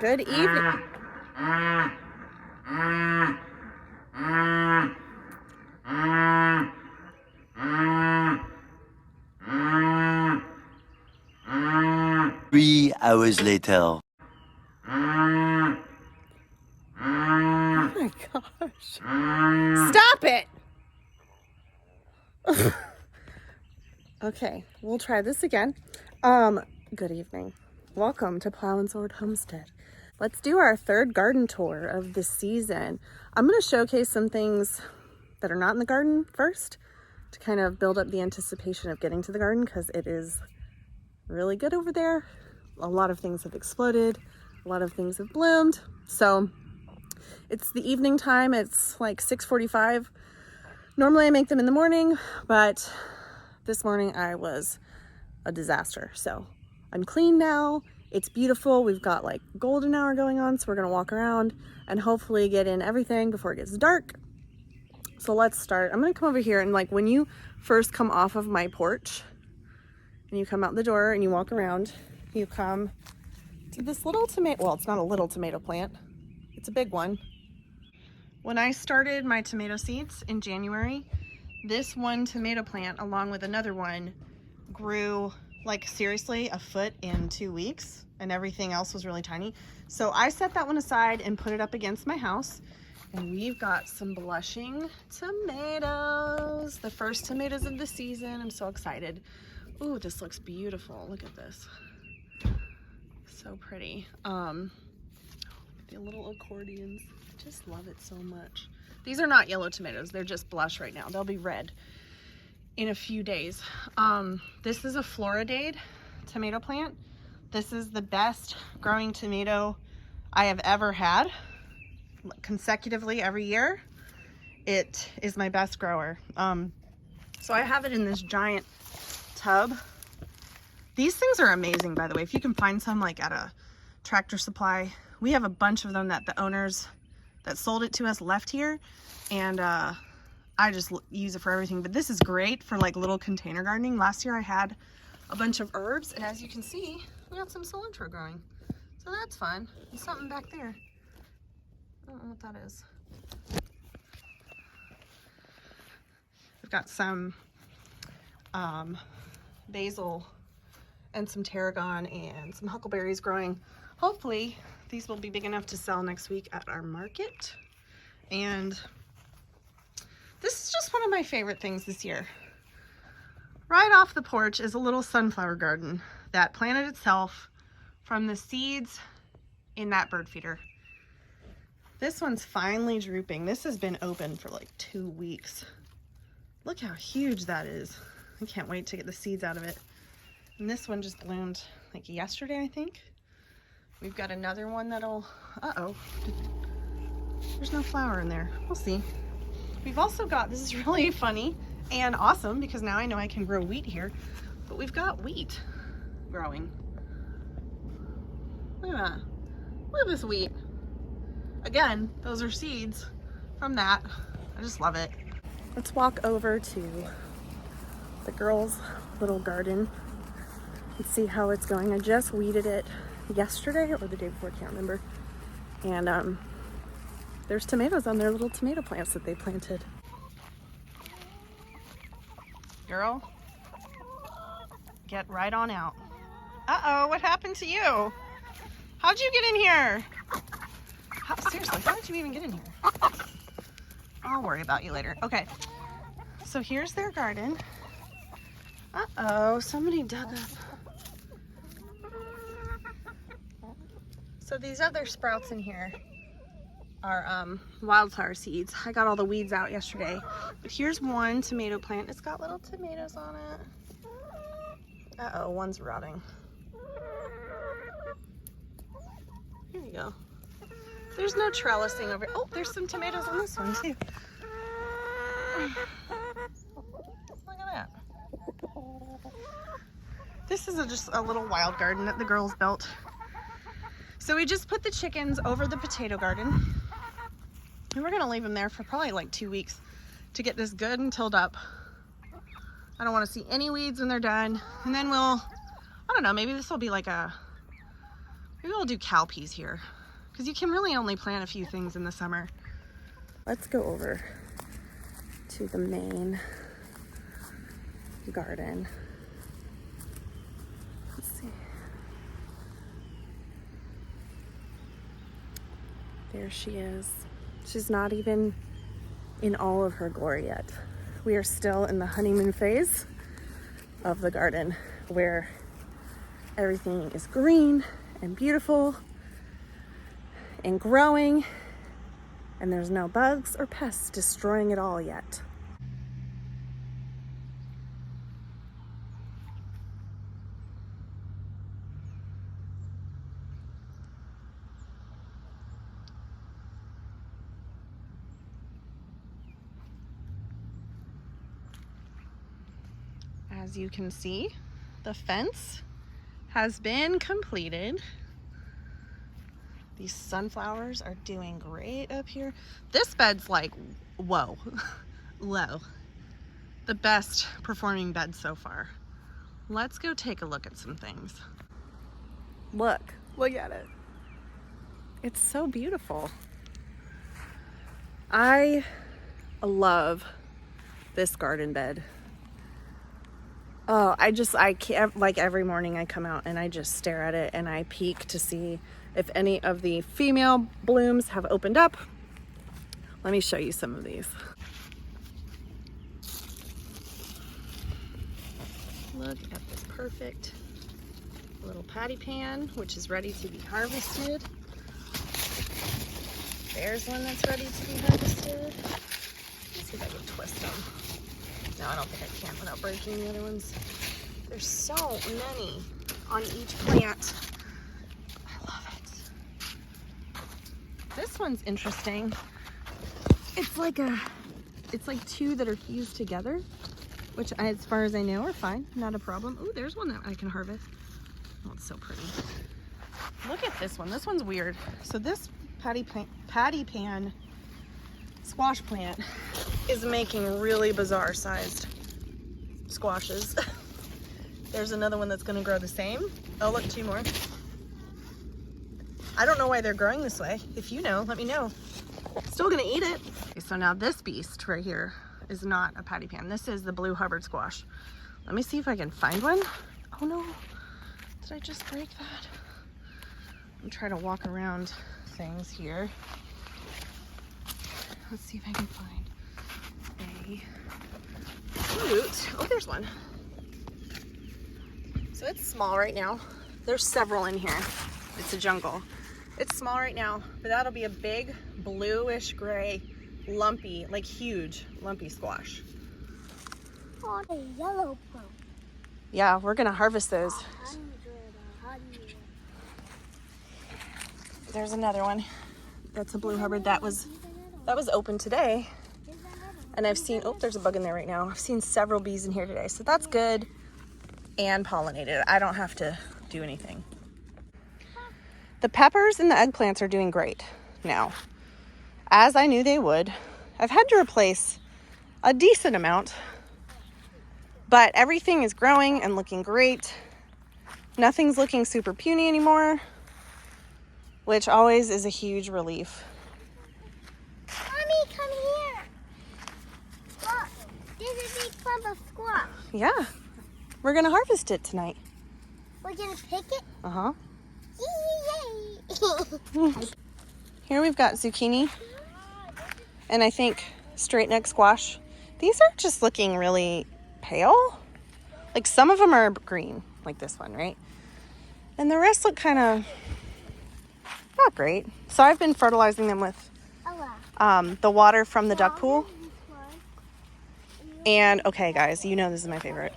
Good evening. 3 hours later. Oh my gosh. Stop it. Okay, we'll try this again. Good evening. Welcome to Plow and Sword Homestead. Let's do our third garden tour of the season. I'm going to showcase some things that are not in the garden first to kind of build up the anticipation of getting to the garden, because it is really good over there. A lot of things have exploded. A lot of things have bloomed. So it's the evening time. It's like 6:45. Normally I make them in the morning, but this morning I was a disaster. So I'm clean now. It's beautiful. We've got like golden hour going on. So we're going to walk around and hopefully get in everything before it gets dark. So let's start. I'm going to come over here, and like when you first come off of my porch and you come out the door and you walk around, you come to this little tomato. Well, it's not a little tomato plant. It's a big one. When I started my tomato seeds in January, this one tomato plant along with another one grew like seriously a foot in 2 weeks, and everything else was really tiny. So I set that one aside and put it up against my house, and we've got some blushing tomatoes, the first tomatoes of the season. I'm so excited. Ooh, this looks beautiful. Look at this. So pretty. The little accordions. I just love it so much. These are not yellow tomatoes. They're just blush right now. They'll be red in a few days. This is a Floridade tomato plant. This is the best growing tomato I have ever had consecutively every year. It is my best grower. So I have it in this giant tub. These things are amazing, by the way. If you can find some like at a Tractor Supply, we have a bunch of them that the owners that sold it to us left here, and I just use it for everything. But this is great for like little container gardening. Last year I had a bunch of herbs, and as you can see, we got some cilantro growing. So that's fun. There's something back there. I don't know what that is. We've got some basil and some tarragon and some huckleberries growing. Hopefully these will be big enough to sell next week at our market. And this is just one of my favorite things this year. Right off the porch is a little sunflower garden that planted itself from the seeds in that bird feeder. This one's finally drooping. This has been open for like 2 weeks. Look how huge that is. I can't wait to get the seeds out of it. And this one just bloomed like yesterday, I think. We've got another one that'll, uh-oh, there's no flower in there. We'll see. We've also got, this is really funny and awesome because now I know I can grow wheat here, but we've got wheat growing. Look at that. Look at this wheat. Again, those are seeds from that. I just love it. Let's walk over to the girls' little garden and see how it's going. I just weeded it yesterday or the day before, I can't remember. And there's tomatoes on their little tomato plants that they planted. Girl, get right on out. Uh-oh, what happened to you? How'd you get in here? Seriously, how did you even get in here? I'll worry about you later. Okay, so here's their garden. Uh-oh, somebody dug up. So these other sprouts in here are wildflower seeds. I got all the weeds out yesterday. But here's one tomato plant. It's got little tomatoes on it. Uh-oh, one's rotting. Here we go. There's no trellising over. Oh, there's some tomatoes on this one too. Look at that. This is just a little wild garden that the girls built. So we just put the chickens over the potato garden, and we're gonna leave them there for probably like 2 weeks to get this good and tilled up. I don't want to see any weeds when they're done, and then we'll, I don't know, maybe this will be like a Maybe I'll do cowpeas here, because you can really only plant a few things in the summer. Let's go over to the main garden. Let's see. There she is. She's not even in all of her glory yet. We are still in the honeymoon phase of the garden, where everything is green and beautiful and growing, and there's no bugs or pests destroying it all yet. As you can see, the fence has been completed. These sunflowers are doing great up here. This bed's like, whoa, low. The best performing bed so far. Let's go take a look at some things. Look at it. It's so beautiful. I love this garden bed. Oh, I can't, like every morning I come out and I just stare at it and I peek to see if any of the female blooms have opened up. Let me show you some of these. Look at this perfect little patty pan, which is ready to be harvested. There's one that's ready to be harvested. Let's see if I can twist them. No, I don't think I can without breaking the other ones. There's so many on each plant. I love it. This one's interesting. It's like two that are fused together, which as far as I know are fine, not a problem. Oh, there's one that I can harvest. Oh, it's so pretty. Look at this one. This one's weird. So this patty pan squash plant is making really bizarre sized squashes. There's another one that's going to grow the same. Oh, look, two more. I don't know why they're growing this way. If you know, let me know. Still going to eat it. Okay, so now this beast right here is not a patty pan. This is the blue Hubbard squash. Let me see if I can find one. Oh no, did I just break that? I'm trying to walk around things here. Let's see if I can find a fruit. Oh, there's one. So it's small right now. There's several in here. It's a jungle. It's small right now, but that'll be a big bluish gray, lumpy, like huge, lumpy squash. Oh, the yellow one. Yeah, we're gonna harvest those. There's another one. That's a blue Hubbard that was open today. And I've seen, oh, there's a bug in there right now. I've seen several bees in here today, so that's good. And pollinated. I don't have to do anything. The peppers and the eggplants are doing great now, as I knew they would. I've had to replace a decent amount, but everything is growing and looking great. Nothing's looking super puny anymore, which always is a huge relief. Mommy, come here. Look, there's a big clump of squash. Yeah, we're gonna harvest it tonight. We're gonna pick it? Uh-huh. Yay! Here we've got zucchini and I think straight neck squash. These are just looking really pale. Like some of them are green, like this one, right? And the rest look kind of not great. So I've been fertilizing them with the water from the duck pool. And okay, guys, you know this is my favorite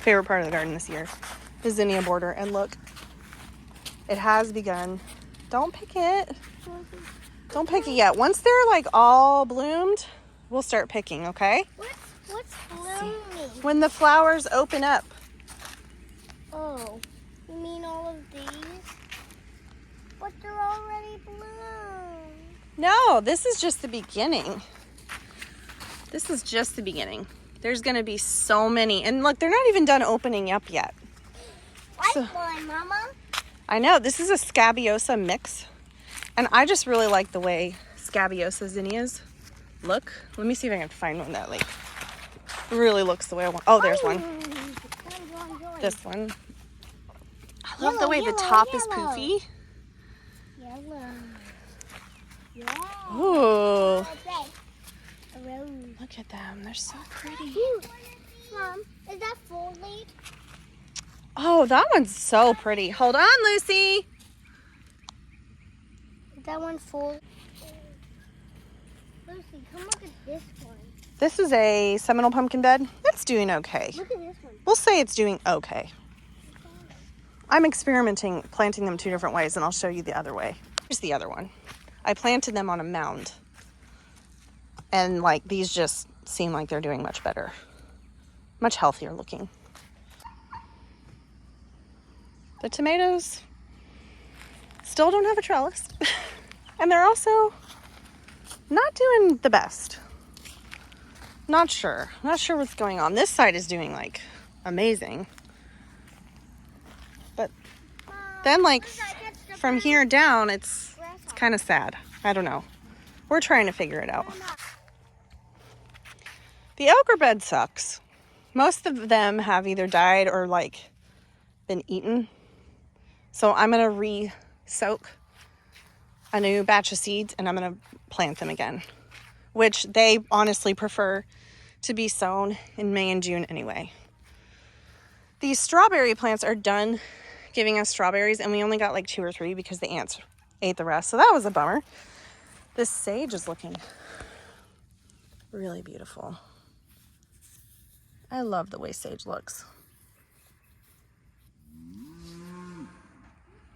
part of the garden this year, the zinnia border. And look, it has begun. Don't pick it. Don't pick it yet. Once they're like all bloomed, we'll start picking, okay? What's blooming? When the flowers open up. Oh, you mean all of these? But they're already bloomed. No, this is just the beginning. This is just the beginning. There's gonna be so many. And look, they're not even done opening up yet. White one, Mama. I know, this is a scabiosa mix. And I just really like the way scabiosa zinnias look. Let me see if I can find one that like really looks the way I want. Oh, there's one. This one. I love the way the top is poofy. Yellow. Yeah. Ooh. A rose. Look at them. They're so pretty. Cute. Mom, is that full leaf? Oh, that one's so pretty. Hold on, Lucy. Is that one full? Lucy, come look at this one. This is a Seminole pumpkin bed. It's doing okay. Look at this one. We'll say it's doing okay. I'm experimenting, planting them 2 different ways, and I'll show you the other way. Here's the other one. I planted them on a mound. And like these just seem like they're doing much better. Much healthier looking. The tomatoes still don't have a trellis. And they're also not doing the best. Not sure what's going on. This side is doing like amazing. But then like from here down, it's kind of sad. I don't know. We're trying to figure it out. The okra bed sucks. Most of them have either died or like been eaten. So I'm going to re-soak a new batch of seeds and I'm going to plant them again, which they honestly prefer to be sown in May and June anyway. These strawberry plants are done giving us strawberries and we only got like 2 or 3 because the ants ate the rest. So that was a bummer. This sage is looking really beautiful. I love the way sage looks.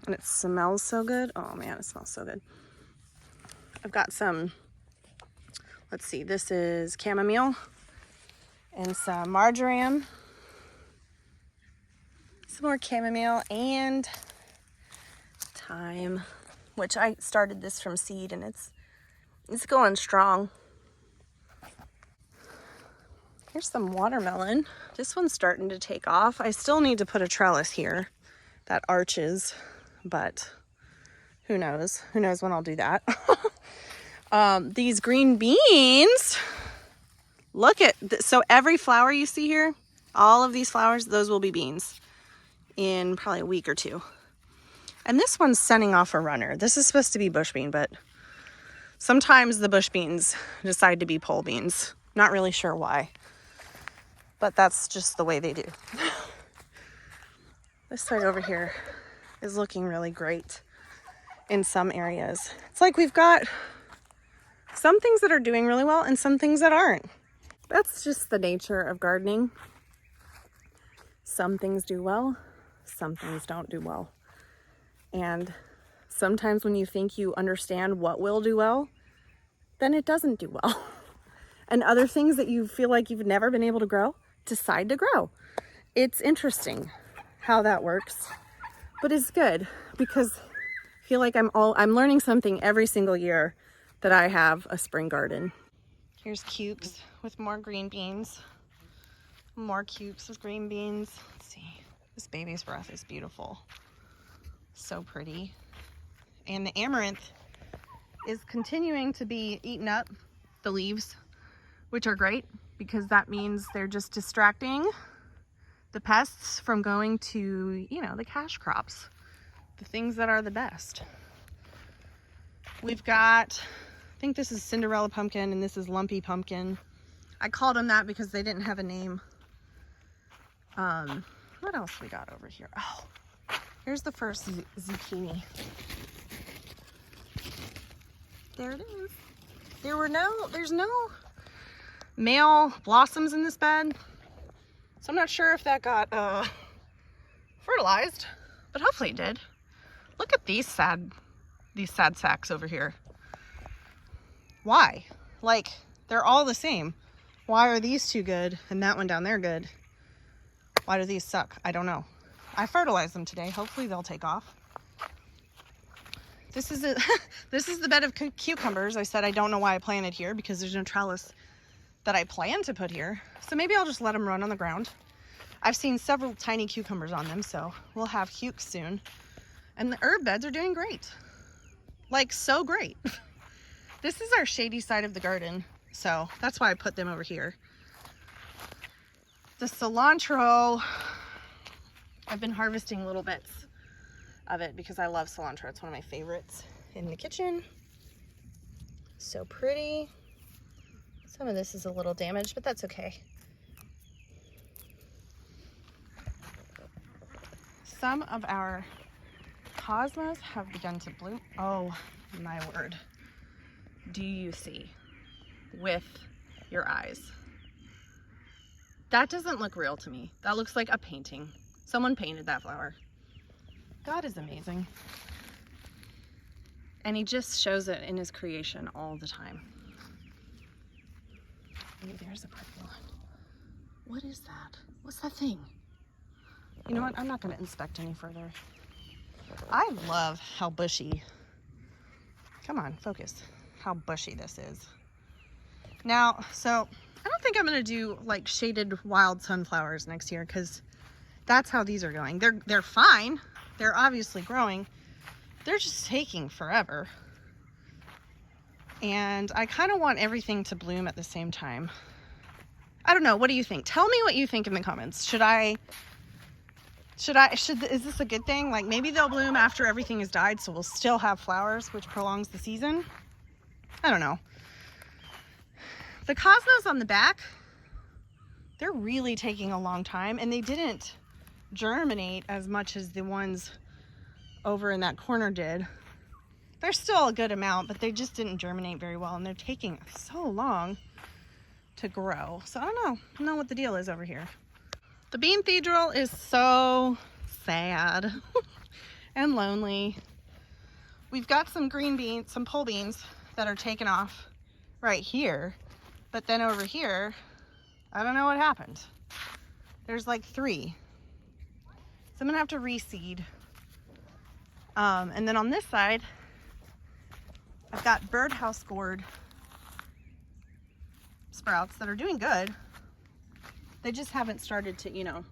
And it smells so good. Oh man, it smells so good. I've got some, let's see, this is chamomile and some marjoram. Some more chamomile and thyme, which I started this from seed and it's going strong. Here's some watermelon. This one's starting to take off. I still need to put a trellis here that arches, but who knows? Who knows when I'll do that? These green beans, look at, so every flower you see here, all of these flowers, those will be beans in probably a week or 2. And this one's sending off a runner. This is supposed to be bush bean, but sometimes the bush beans decide to be pole beans. Not really sure why, but that's just the way they do. This side over here is looking really great in some areas. It's like we've got some things that are doing really well and some things that aren't. That's just the nature of gardening. Some things do well, some things don't do well. And sometimes when you think you understand what will do well, then it doesn't do well. And other things that you feel like you've never been able to grow, decide to grow. It's interesting how that works, but it's good because I feel like I'm learning something every single year that I have a spring garden. Here's cukes with more green beans. More cukes with green beans. Let's see. This baby's breath is beautiful. So pretty. And the amaranth is continuing to be eaten up, the leaves, which are great because that means they're just distracting the pests from going to, you know, the cash crops, the things that are the best. We've got, I think this is Cinderella pumpkin and this is lumpy pumpkin. I called them that because they didn't have a name. What else we got over here? Oh, here's the first zucchini. There it is. There's no male blossoms in this bed. So I'm not sure if that got fertilized, but hopefully it did. Look at these sad sacks over here. Why? Like, they're all the same. Why are these 2 good and that one down there good? Why do these suck? I don't know. I fertilized them today. Hopefully they'll take off. This is the bed of cucumbers. I said I don't know why I planted here because there's no trellis that I plan to put here. So maybe I'll just let them run on the ground. I've seen several tiny cucumbers on them, so we'll have cukes soon. And the herb beds are doing great. Like, so great. This is our shady side of the garden, so that's why I put them over here. The cilantro, I've been harvesting little bits of it because I love cilantro. It's one of my favorites in the kitchen. So pretty. Some of this is a little damaged, but that's okay. Some of our cosmos have begun to bloom. Oh my word. Do you see with your eyes? That doesn't look real to me. That looks like a painting. Someone painted that flower. God is amazing. And he just shows it in his creation all the time. Ooh, there's a pretty one. What is that? What's that thing? You know what? I'm not going to inspect any further. I love how bushy, come on, focus, how bushy this is. Now, so I don't think I'm going to do like shaded wild sunflowers next year because that's how these are going. They're fine. They're obviously growing. They're just taking forever. And I kind of want everything to bloom at the same time. I don't know. What do you think? Tell me what you think in the comments. Is this a good thing? Like, maybe they'll bloom after everything has died, so we'll still have flowers, which prolongs the season. I don't know. The cosmos on the back, they're really taking a long time, and they didn't germinate as much as the ones over in that corner did. There's still a good amount, but they just didn't germinate very well, and they're taking so long to grow. So I don't know what the deal is over here. The bean cathedral is so sad and lonely. We've got some green beans, some pole beans that are taken off right here, but then over here, I don't know what happened. There's like 3. So I'm gonna have to reseed. And then on this side, I've got birdhouse gourd sprouts that are doing good. They just haven't started to, you know,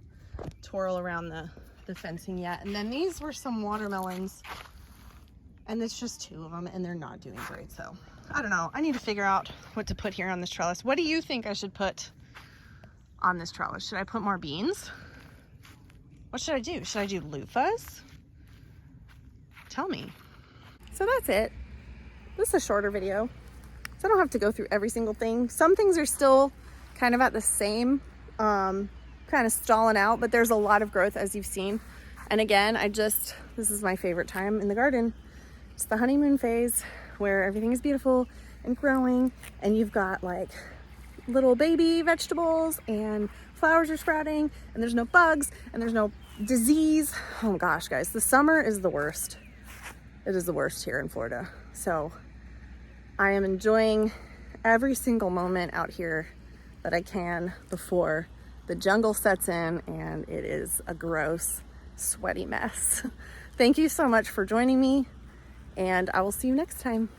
twirl around the fencing yet. And then these were some watermelons, and it's just 2 of them, and they're not doing great. So I don't know. I need to figure out what to put here on this trellis. What do you think I should put on this trellis? Should I put more beans? What should I do? Should I do loofahs? Tell me. So that's it. This is a shorter video, so I don't have to go through every single thing. Some things are still kind of at the same, kind of stalling out, but there's a lot of growth, as you've seen. And again, this is my favorite time in the garden. It's the honeymoon phase where everything is beautiful and growing, and you've got like little baby vegetables, and flowers are sprouting, and there's no bugs, and there's no disease. Oh my gosh, guys, the summer is the worst. It is the worst here in Florida. So I am enjoying every single moment out here that I can before the jungle sets in and it is a gross, sweaty mess. Thank you so much for joining me, and I will see you next time.